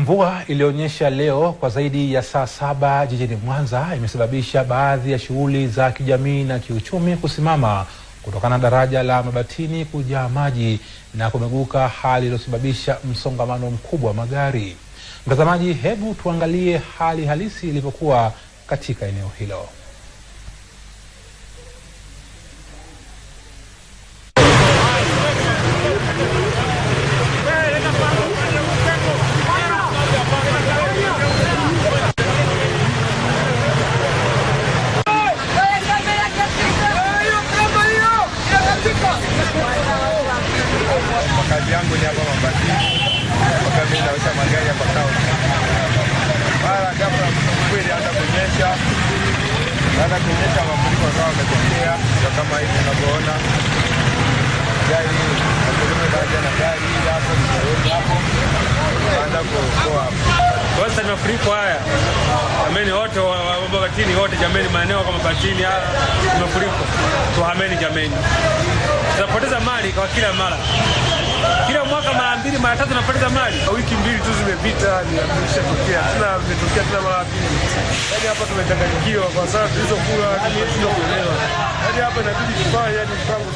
Mvua ilionyesha leo kwa zaidi ya saa 7 jijini Mwanza imesababisha baadhi ya shughuli za kijamii na kiuchumi kusimama kutokana na daraja la Mabatini kujaa maji na kumeguka, hali iliyosababisha msongamano mkubwa wa magari. Mtazamaji, hebu tuangalie hali halisi ilivyokuwa katika eneo hilo. Kazi yangu ni hapa Mabatini, kwa mimi nauza magari hapa town. Mara ghafla kweli hata kunyesha, mafuriko yakawa yametokea, ndio kama hivi unavyoona. Gari daraja na gari hapo baada kuokoa hapo. Sasa ni mafuriko haya. Jamani wote wa Mabatini wote, jamani maeneo kama Mabatini mafuriko. Tuhameni jamani. Tunapoteza mali kwa kila mara. Kila mwaka mara 2 mara 3 tunapoteza mali. Wiki 2 tu zimepita nimesha tokea. Imetokea tena mara 2. Yaani hapa tumechanganyikiwa kwa sababu tulizokula hadi sio kuelewa. Yaani hapa inabidi tufanye mpango